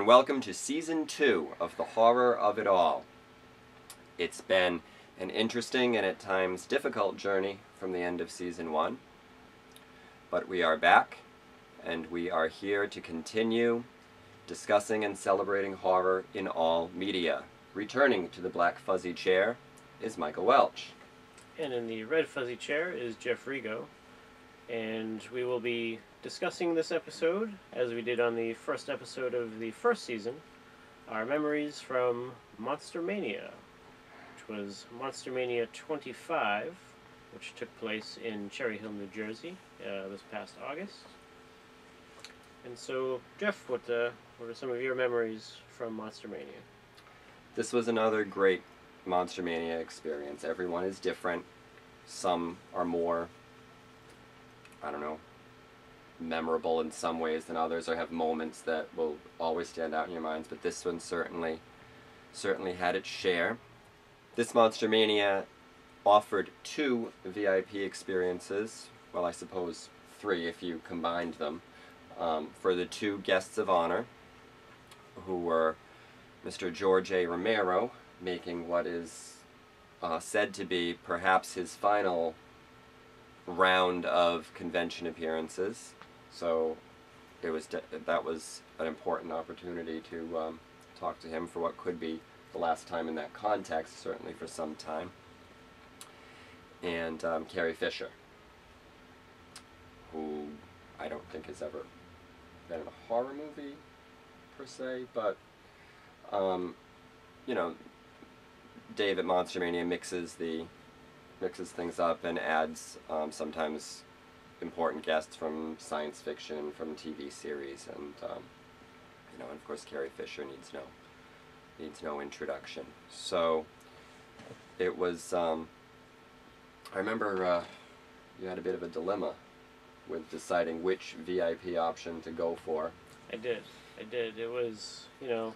welcome to Season 2 of The Horror of It All. It's been an interesting and at times difficult journey from the end of Season 1, but we are back, and we are here to continue discussing and celebrating horror in all media. Returning to the black fuzzy chair is Michael Welch. And in the red fuzzy chair is Jeff Rigo, and we will be discussing this episode, as we did on the first episode of the first season, our memories from Monster-Mania, which was Monster-Mania 25, which took place in Cherry Hill, New Jersey, this past August. And so, Jeff, what are some of your memories from Monster-Mania? This was another great Monster-Mania experience. Everyone is different. Some are more, memorable in some ways than others, or have moments that will always stand out in your minds, but this one certainly had its share. This Monster-Mania offered 2 VIP experiences, well, I suppose 3 if you combined them, for the 2 guests of honor, who were Mr. George A. Romero, making what is said to be perhaps his final round of convention appearances. So that was an important opportunity to talk to him for what could be the last time in that context, certainly for some time. And Carrie Fisher, who I don't think has ever been in a horror movie per se, but Dave at Monster-Mania mixes things up and adds sometimes important guests from science fiction, from TV series, and of course Carrie Fisher needs no introduction. So it was. I remember you had a bit of a dilemma with deciding which VIP option to go for. I did. It was, the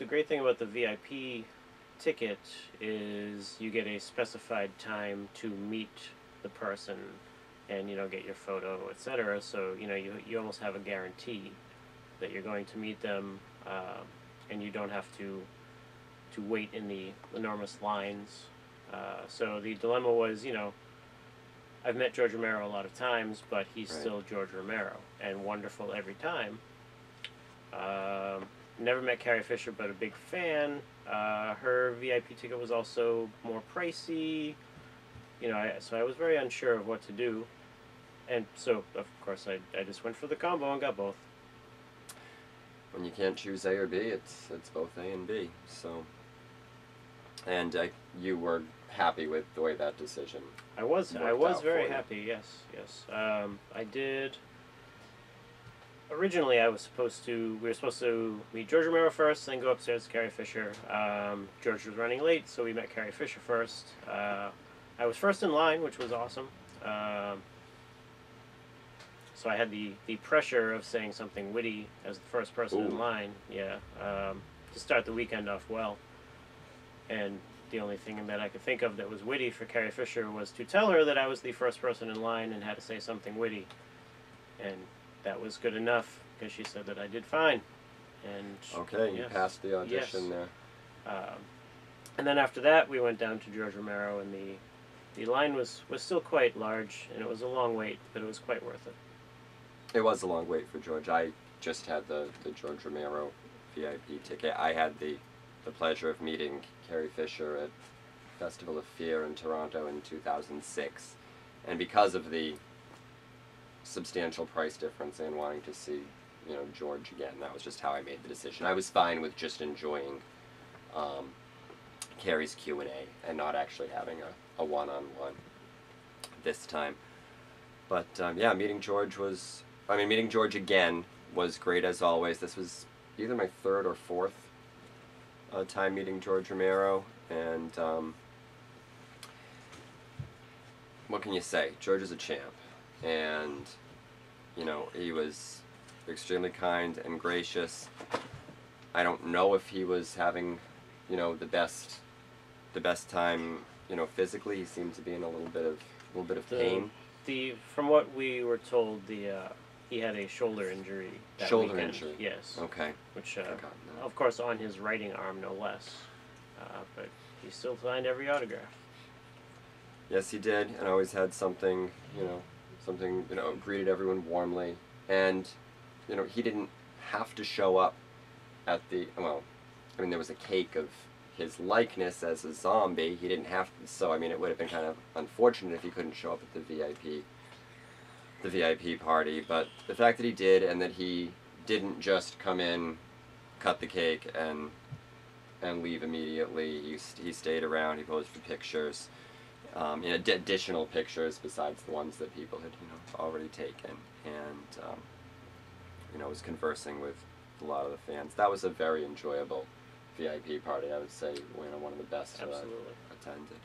great thing about the VIP ticket is you get a specified time to meet the person and, get your photo, etc. So, you almost have a guarantee that you're going to meet them, and you don't have to wait in the enormous lines. So the dilemma was, I've met George Romero a lot of times, but he's Right. still George Romero, and wonderful every time. Never met Carrie Fisher, but a big fan. Her VIP ticket was also more pricey. So I was very unsure of what to do. And so, of course, I just went for the combo and got both. When you can't choose A or B, it's both A and B. So, and you were happy with the way that decision. I was very happy. Yes. I did. Originally, we were supposed to meet George Romero first, then go upstairs to Carrie Fisher. George was running late, so we met Carrie Fisher first. I was first in line, which was awesome. So I had the pressure of saying something witty as the first person in line, to start the weekend off well. And the only thing that I could think of that was witty for Carrie Fisher was to tell her that I was the first person in line and had to say something witty. And that was good enough, because she said that I did fine. And okay, you passed the audition there. And then after that, we went down to George Romero, and the line was still quite large, and it was a long wait, but it was quite worth it. It was a long wait for George. I just had the George Romero VIP ticket. I had the pleasure of meeting Carrie Fisher at Festival of Fear in Toronto in 2006. And because of the substantial price difference and wanting to see, George again, that was just how I made the decision. I was fine with just enjoying Carrie's Q&A and not actually having a one-on-one this time. But meeting George again was great as always. This was either my 3rd or 4th time meeting George Romero, and what can you say? George is a champ, and he was extremely kind and gracious. I don't know if he was having the best time physically. He seemed to be in a little bit of pain. From what we were told, he had a shoulder injury that Shoulder weekend. injury. Yes. Okay. Which, Forgotten that. of course, on his writing arm, no less. But he still signed every autograph. Yes, he did, and always had something, greeted everyone warmly. And, he didn't have to show up at the, there was a cake of his likeness as a zombie. He didn't have to, so, it would have been kind of unfortunate if he couldn't show up at the VIP party. But the fact that he did, and that he didn't just come in, cut the cake, and leave immediately. He stayed around. He posed for pictures, additional pictures besides the ones that people had already taken, and was conversing with a lot of the fans. That was a very enjoyable VIP party. I would say one of the best that I've attended.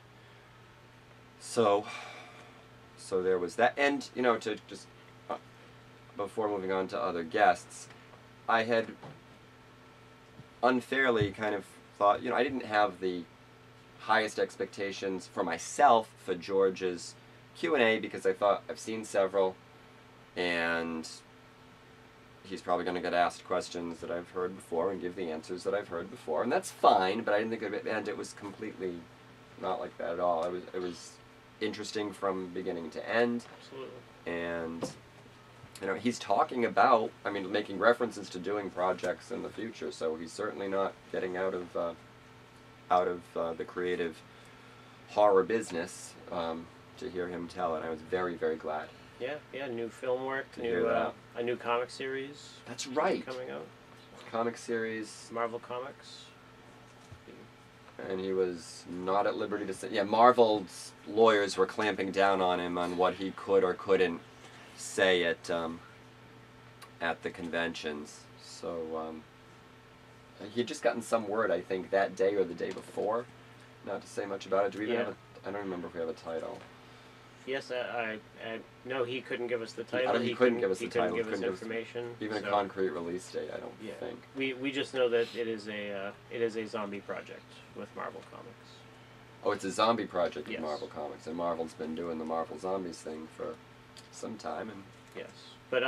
So there was that, and to just before moving on to other guests, I had unfairly kind of thought, I didn't have the highest expectations for myself for George's Q&A, because I thought I've seen several, and he's probably going to get asked questions that I've heard before and give the answers that I've heard before, and that's fine, but I didn't think of it, and it was completely not like that at all. It was interesting from beginning to end. Absolutely. And he's talking about, making references to doing projects in the future, so he's certainly not getting out of the creative horror business, to hear him tell it. I was very, very glad. Yeah, new film work, a new comic series. That's right. Coming out. Comic series. Marvel Comics. And he was not at liberty to say. Yeah, Marvel's lawyers were clamping down on him on what he could or couldn't say at the conventions. So he had just gotten some word, I think, that day or the day before, not to say much about it. Do we even have I don't remember if we have a title. Yes, no, he couldn't give us the title. He couldn't give us the title. He couldn't give us information. Even a concrete release date, I don't think. We just know that it is a zombie project with Marvel Comics. Oh, it's a zombie project with Yes. Marvel Comics, and Marvel's been doing the Marvel Zombies thing for some time, and yes, but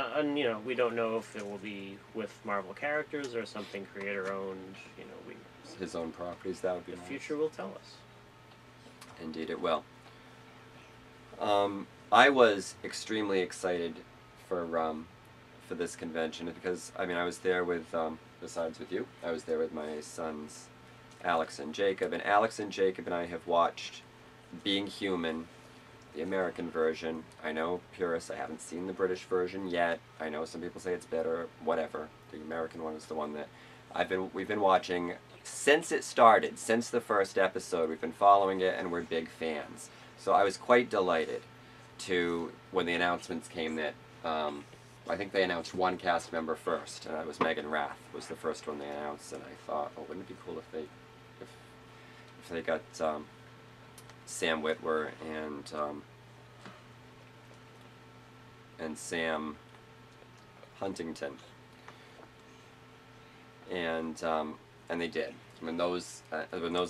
we don't know if it will be with Marvel characters or something creator owned. His own properties. That would be the nice. future will tell us. Indeed, it will. I was extremely excited for this convention because I was there with besides with you, I was there with my sons, Alex and Jacob, and I have watched Being Human, the American version. I know purists, I haven't seen the British version yet. I know some people say it's better, whatever. The American one is the one that we've been watching since it started, since the first episode. We've been following it, and we're big fans. So I was quite delighted when the announcements came that I think they announced one cast member first, and that was Megan Rath was the first one they announced, and I thought, oh, wouldn't it be cool if they got Sam Witwer and Sam Huntington, and they did. When those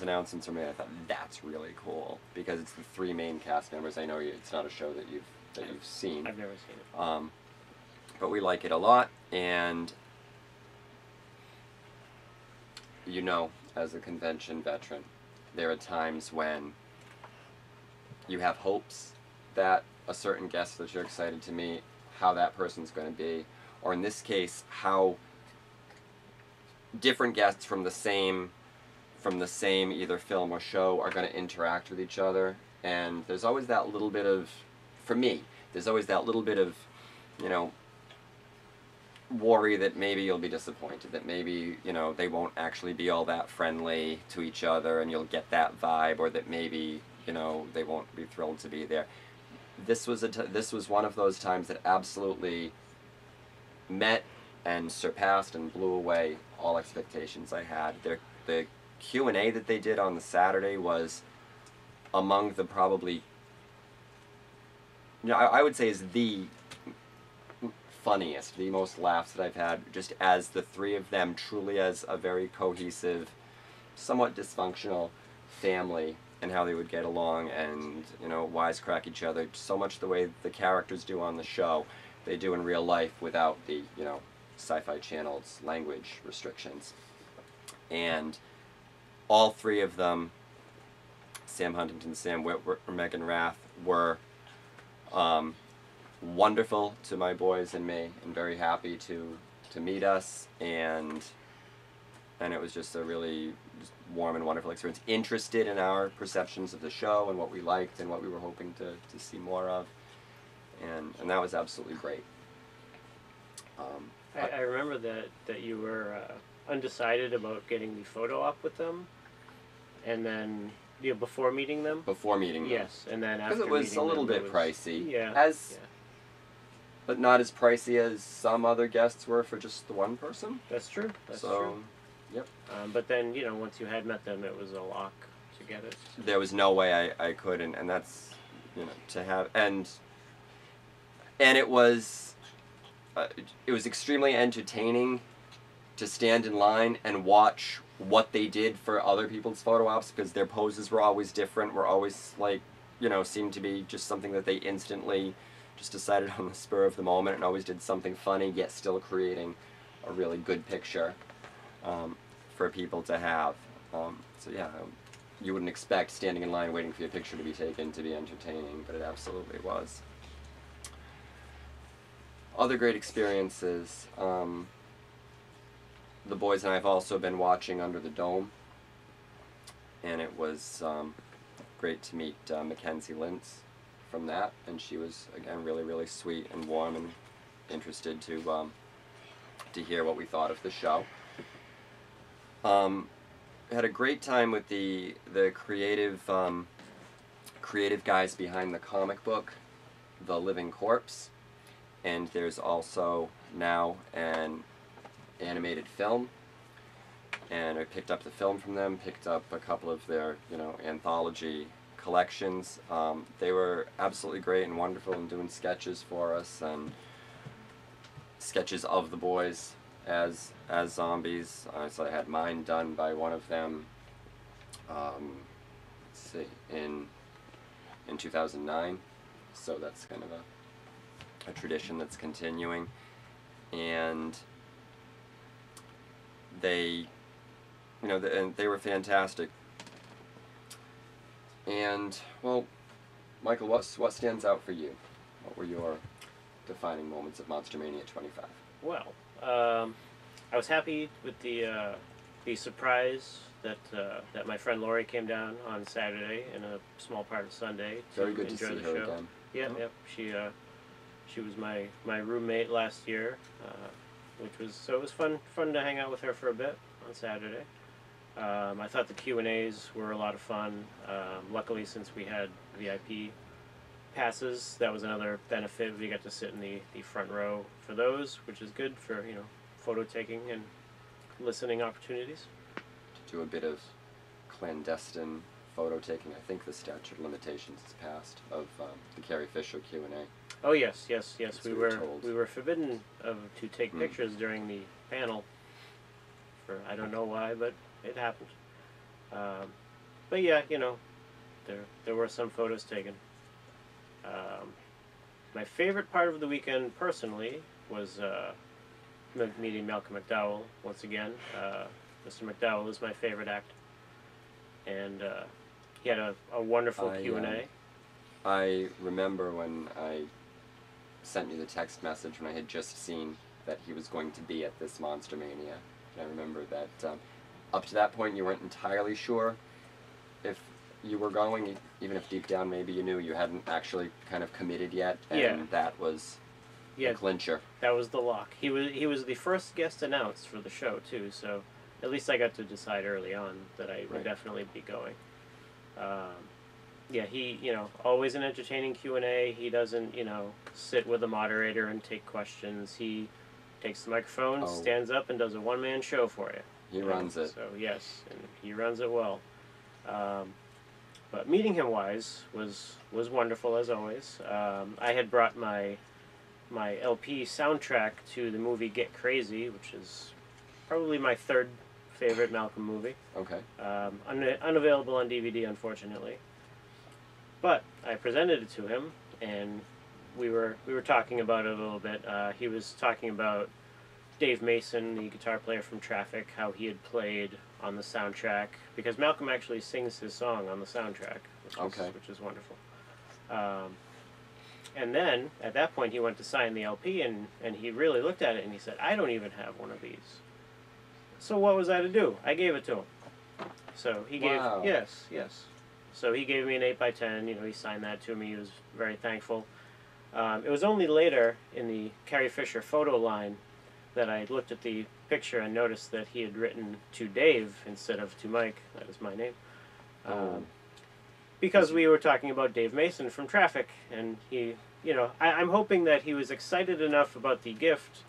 announcements were made, I thought that's really cool because it's the three main cast members. I know it's not a show that you've seen. I've never seen it. But we like it a lot, and as a convention veteran, there are times when you have hopes that a certain guest that you're excited to meet, how that person's going to be, or in this case, how different guests from the same either film or show are going to interact with each other. And there's always that little bit of, for me, worry that maybe you'll be disappointed, that maybe they won't actually be all that friendly to each other and you'll get that vibe, or that maybe they won't be thrilled to be there. This was one of those times that absolutely met and surpassed and blew away all expectations I had. The Q&A that they did on the Saturday was among the probably, I would say is the funniest, the most laughs that I've had, just as the three of them, truly as a very cohesive, somewhat dysfunctional family, and how they would get along and wisecrack each other so much the way the characters do on the show. they do in real life without the, Sci-Fi Channel's language restrictions. And all three of them, Sam Huntington, Sam Witwer, Megan Rath, were wonderful to my boys and me, and very happy to meet us, and it was just a really just warm and wonderful experience. Interested in our perceptions of the show and what we liked and what we were hoping to see more of, and that was absolutely great. I remember that you were undecided about getting the photo op with them, and then before meeting them. Before meeting them. Yes, and then after because it was a little bit pricey. Yeah. But not as pricey as some other guests were for just the one person. That's true. That's true. Yep. But then once you had met them, it was a lock to get it. There was no way I could, and that's to have and it was extremely entertaining to stand in line and watch what they did for other people's photo ops, because their poses were always different, were always seemed to be just something that they instantly just decided on the spur of the moment, and always did something funny yet still creating a really good picture for people to have. So yeah, you wouldn't expect standing in line waiting for your picture to be taken to be entertaining, but it absolutely was. Other great experiences. The boys and I have also been watching Under the Dome, and it was great to meet Mackenzie Lintz from that, and she was again really, really sweet and warm and interested to hear what we thought of the show. Had a great time with the creative guys behind the comic book, The Living Corpse, and there's also now an animated film, and I picked up the film from them, picked up a couple of their anthology collections. They were absolutely great and wonderful in doing sketches for us, and sketches of the boys as zombies. So I had mine done by one of them, let's see, in 2009, so that's kind of a tradition that's continuing. And they they were fantastic. And well, Michael, what stands out for you? What were your defining moments of Monster-Mania 25? Well, I was happy with the surprise that my friend Laurie came down on Saturday and a small part of Sunday to Very good enjoy to see the her show. again. Yep, Oh. yep. She was my roommate last year, it was fun to hang out with her for a bit on Saturday. I thought the Q&As were a lot of fun. Luckily, since we had VIP passes, that was another benefit. We got to sit in the front row for those, which is good for photo taking and listening opportunities. To do a bit of clandestine photo taking. I think the statute of limitations is passed of the Carrie Fisher Q&A. Oh yes. We were forbidden to take pictures during the panel. For I don't know why, but it happened. But yeah, there were some photos taken. My favorite part of the weekend, personally, was meeting Malcolm McDowell once again. Mr. McDowell is my favorite act, and he had a wonderful Q&A. I remember when I sent you the text message when I had just seen that he was going to be at this Monster-Mania. And I remember that up to that point you weren't entirely sure if you were going, even if deep down maybe you knew, you hadn't actually kind of committed yet, and that was the clincher. That was the lock. He was the first guest announced for the show too, so at least I got to decide early on that I would definitely be going. He, always an entertaining Q&A. He doesn't, sit with a moderator and take questions. He takes the microphone, stands up, and does a one-man show for you. He runs it. So, yes, and he runs it well. But meeting him was wonderful, as always. I had brought my LP soundtrack to the movie Get Crazy, which is probably my third favorite Malcolm movie. Okay. Unavailable on DVD, unfortunately. But I presented it to him, and we were talking about it a little bit. He was talking about Dave Mason, the guitar player from Traffic, how he had played on the soundtrack, because Malcolm actually sings his song on the soundtrack, which is wonderful. And then, at that point, he went to sign the LP, and he really looked at it, and he said, I don't even have one of these. So what was I to do? I gave it to him. So he gave... Wow. Yes. So he gave me an 8x10, he signed that to me, he was very thankful. It was only later, in the Carrie Fisher photo line, that I looked at the picture and noticed that he had written to Dave instead of to Mike. That is my name. Because we were talking about Dave Mason from Traffic, and he, I'm hoping that he was excited enough about the gift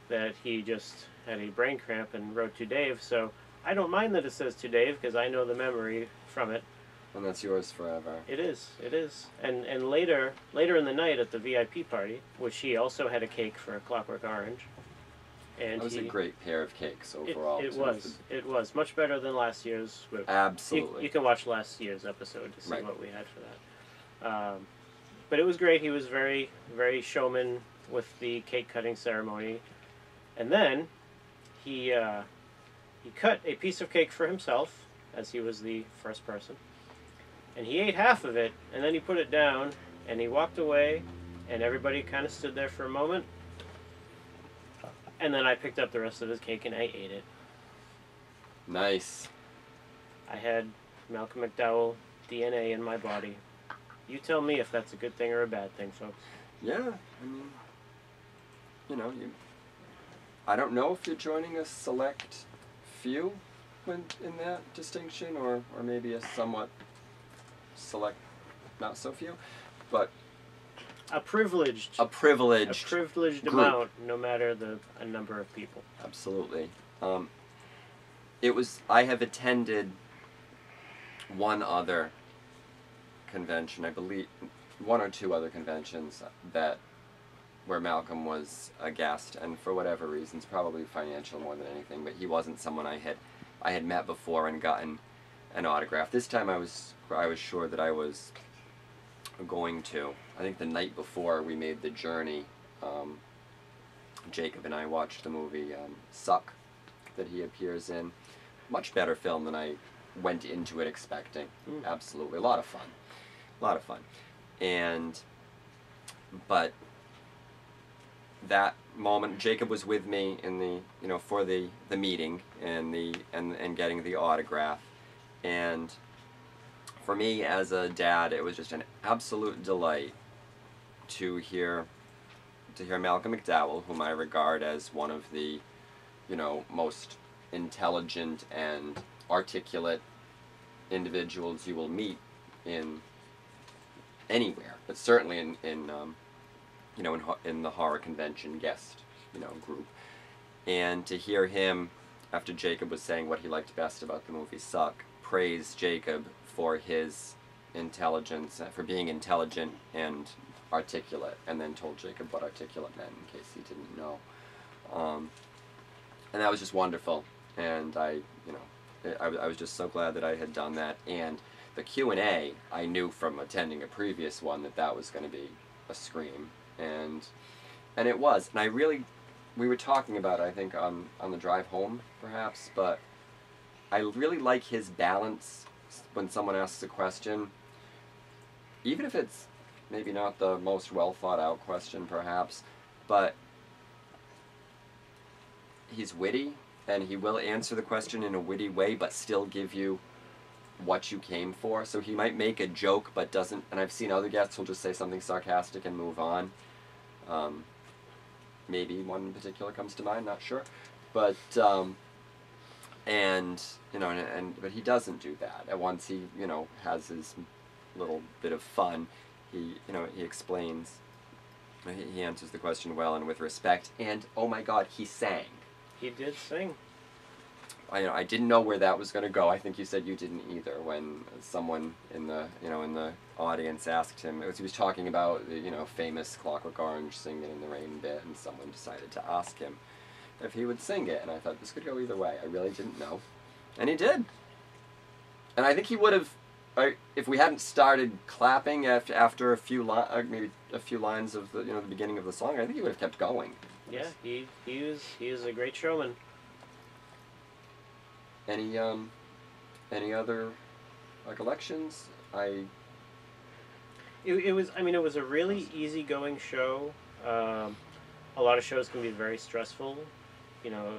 that he just had a brain cramp and wrote to Dave. So I don't mind that it says to Dave, because I know the memory from it. And that's yours forever. It is. And later in the night at the VIP party, which he also had a cake for a Clockwork Orange. And that was a great pair of cakes overall. It was much better than last year's. Absolutely. You can watch last year's episode to see what we had for that. But it was great. He was very, very showman with the cake cutting ceremony. And then he cut a piece of cake for himself, as he was the first person. And he ate half of it, and then he put it down, and he walked away, and everybody kind of stood there for a moment. And then I picked up the rest of his cake and I ate it. Nice. I had Malcolm McDowell DNA in my body. You tell me if that's a good thing or a bad thing, folks. Yeah, I mean, I don't know if you're joining a select few in that distinction, or maybe a somewhat select, not so few, but a privileged group. amount, no matter a number of people. Absolutely. I have attended one other convention, I believe, one or two other conventions where Malcolm was a guest, and for whatever reasons, probably financial more than anything, but he wasn't someone I had met before and gotten an autograph. This time I was sure that I was going to. I think the night before we made the journey, Jacob and I watched the movie Suck that he appears in. Much better film than I went into it expecting. Absolutely. A lot of fun. But that moment, Jacob was with me in the for the meeting and getting the autograph, and for me as a dad, it was just an absolute delight to hear Malcolm McDowell, whom I regard as one of the most intelligent and articulate individuals you will meet in anywhere, but certainly in the horror convention guest group, and to hear him, after Jacob was saying what he liked best about the movie Suck, praise Jacob for his intelligence, for being intelligent and articulate, and then told Jacob what articulate meant in case he didn't know, and that was just wonderful. And I was just so glad that I had done that. And the Q&A, I knew from attending a previous one that was going to be a scream, and it was. And we were talking about it, I think, on the drive home, perhaps, but I really like his balance when someone asks a question, even if it's maybe not the most well thought out question, perhaps, but he's witty, and he will answer the question in a witty way, but still give you what you came for. So he might make a joke, but doesn't, and I've seen other guests who'll just say something sarcastic and move on. Maybe one in particular comes to mind, not sure. But, but he doesn't do that. And once he, has his little bit of fun, he explains, he answers the question well and with respect, and, oh my God, he sang. He did sing. I didn't know where that was going to go. I think you said you didn't either when someone in the audience asked him. He was talking about the famous Clockwork Orange Singing in the Rain bit, and someone decided to ask him if he would sing it, and I thought this could go either way. I really didn't know, and he did. And I think he would have if we hadn't started clapping after a few maybe a few lines of the the beginning of the song, I think he would have kept going. Yeah, he is a great showman. Any other recollections? It was, I mean, it was a really easygoing show. A lot of shows can be very stressful, you know,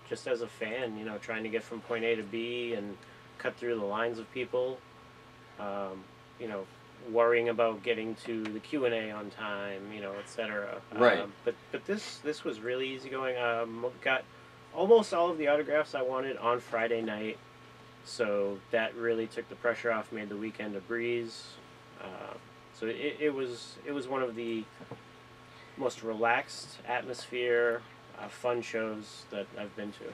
just as a fan, trying to get from point A to B and cut through the lines of people, um, you know, worrying about getting to the Q&A on time, etc. Right. But this was really easygoing. Got almost all of the autographs I wanted on Friday night, so that really took the pressure off, made the weekend a breeze. So it was one of the most relaxed atmosphere, fun shows that I've been to.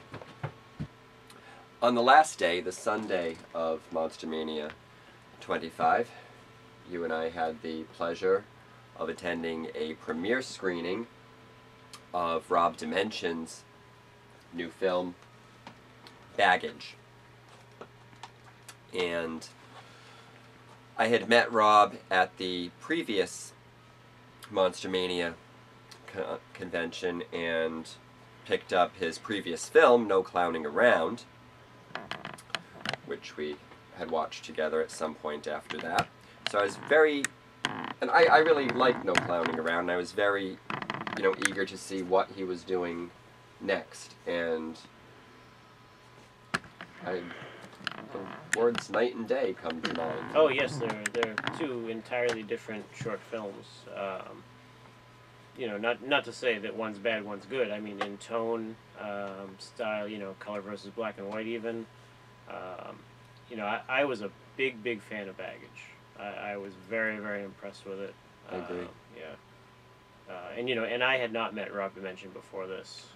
On the last day, the Sunday of Monster-Mania 25, you and I had the pleasure of attending a premiere screening of Rob Dimension's new film, Baggage. And I had met Rob at the previous Monster-Mania convention and picked up his previous film, No Clowning Around, which we had watched together at some point after that. So I was and I really liked No Clowning Around, and I was very, eager to see what he was doing next. And the words night and day come to mind. Oh yes, they're two entirely different short films. Not to say that one's bad, one's good. I mean, in tone, style, color versus black and white, even. I was a big fan of Baggage. I was very, very impressed with it. I agree. Yeah. And I had not met Rob Dimension before this.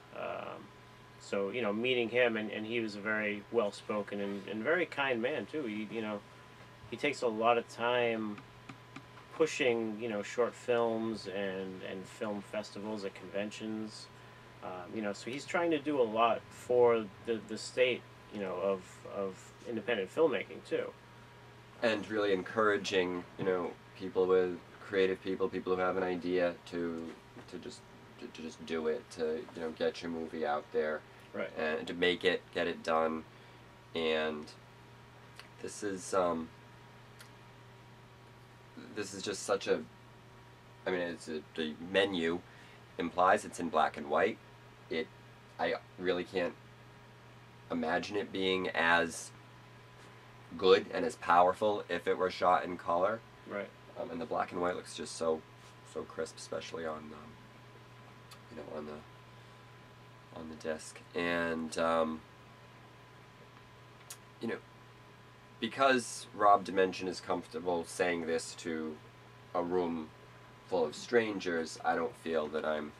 So, meeting him, and he was a very well-spoken and very kind man, too. He takes a lot of time pushing, short films and film festivals at conventions. So he's trying to do a lot for the state, of independent filmmaking, too. And really encouraging, people with creative people who have an idea to just do it, to get your movie out there, right, and to make it, get it done. And this is just such a, I mean, the menu implies it's in black and white. I really can't imagine it being as good and as powerful if it were shot in color. Right. And the black and white looks just so crisp, especially on on the disc. And because Rob Dimension is comfortable saying this to a room full of strangers, I don't feel that I'm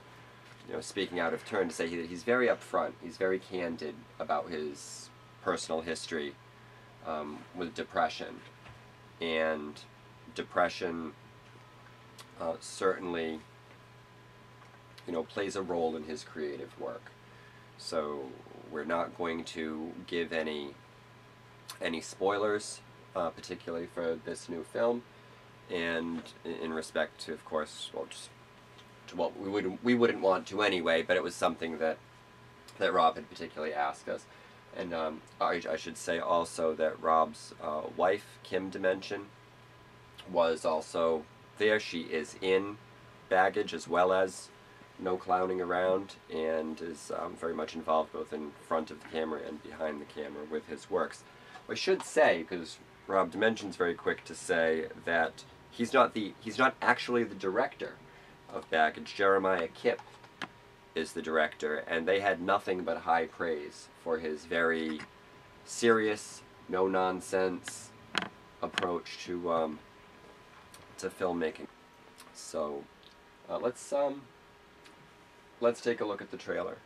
speaking out of turn to say that he's very upfront. He's very candid about his personal history with depression. And depression certainly plays a role in his creative work. So we're not going to give any spoilers, particularly for this new film, and in respect to, of course, just to what we wouldn't want to anyway. But it was something that Rob had particularly asked us. And I should say also that Rob's wife, Kim Dimension, was also there. She is in Baggage as well as No Clowning Around, and is very much involved both in front of the camera and behind the camera with his works. I should say, because Rob Dimension's very quick to say that he's not actually the director of Baggage. Jeremiah Kipp is the director, and they had nothing but high praise for his very serious, no-nonsense approach to filmmaking. So let's take a look at the trailer.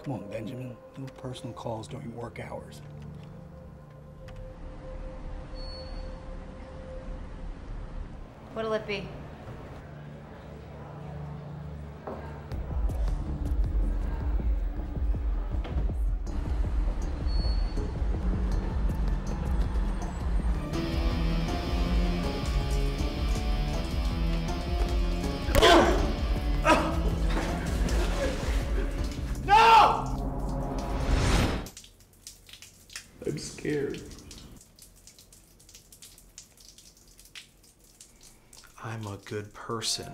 Come on, Benjamin. No personal calls during work hours. What'll it be? I'm scared. I'm a good person.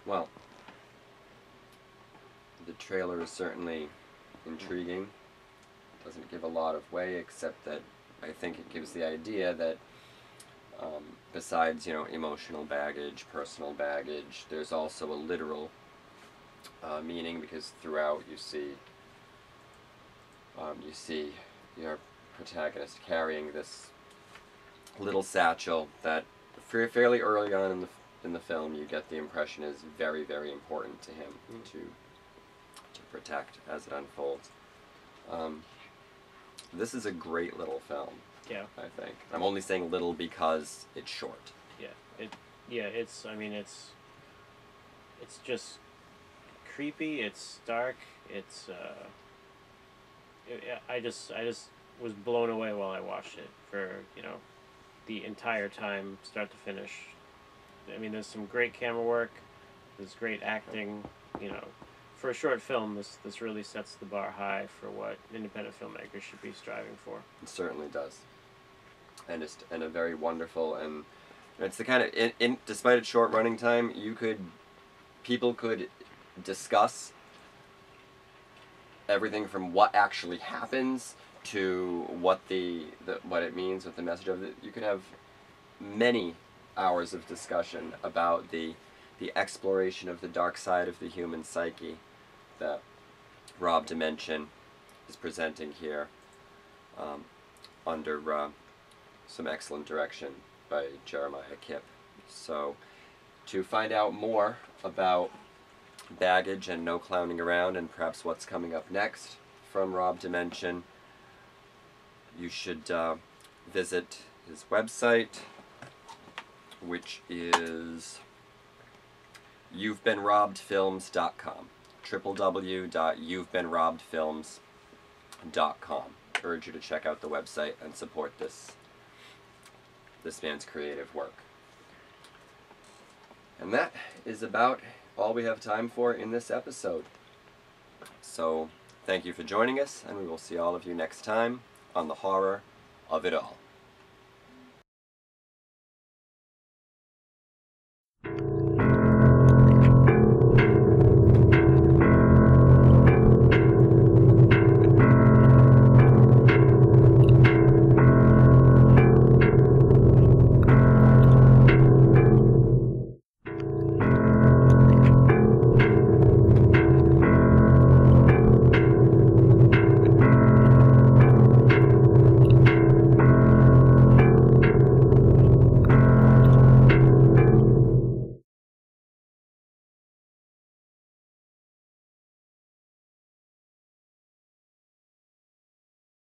Well, the trailer is certainly intriguing. Doesn't give a lot away, except that I think it gives the idea that besides, emotional baggage, personal baggage, there's also a literal meaning, because throughout you see your protagonist carrying this little satchel that fairly early on in the film you get the impression is very, very important to him to protect as it unfolds. This is a great little film. Yeah. I think. I'm only saying little because it's short. It's just creepy, it's dark, I just was blown away while I watched it for, the entire time, start to finish. I mean, there's some great camera work, there's great acting, for a short film, this really sets the bar high for what independent filmmakers should be striving for. It certainly does. And a very wonderful, and it's the kind of, despite its short running time, people could discuss everything from what actually happens to what what it means with the message of it. You could have many hours of discussion about the exploration of the dark side of the human psyche that Rob Dimension is presenting here under some excellent direction by Jeremiah Kipp. So to find out more about Baggage and No Clowning Around, and perhaps what's coming up next from Rob Dimension, you should visit his website, which is you'vebeenrobbedfilms.com, www.you'vebeenrobbedfilms.com. I urge you to check out the website and support this man's creative work. And that is about all we have time for in this episode. So thank you for joining us, and we will see all of you next time on The Horror of It All.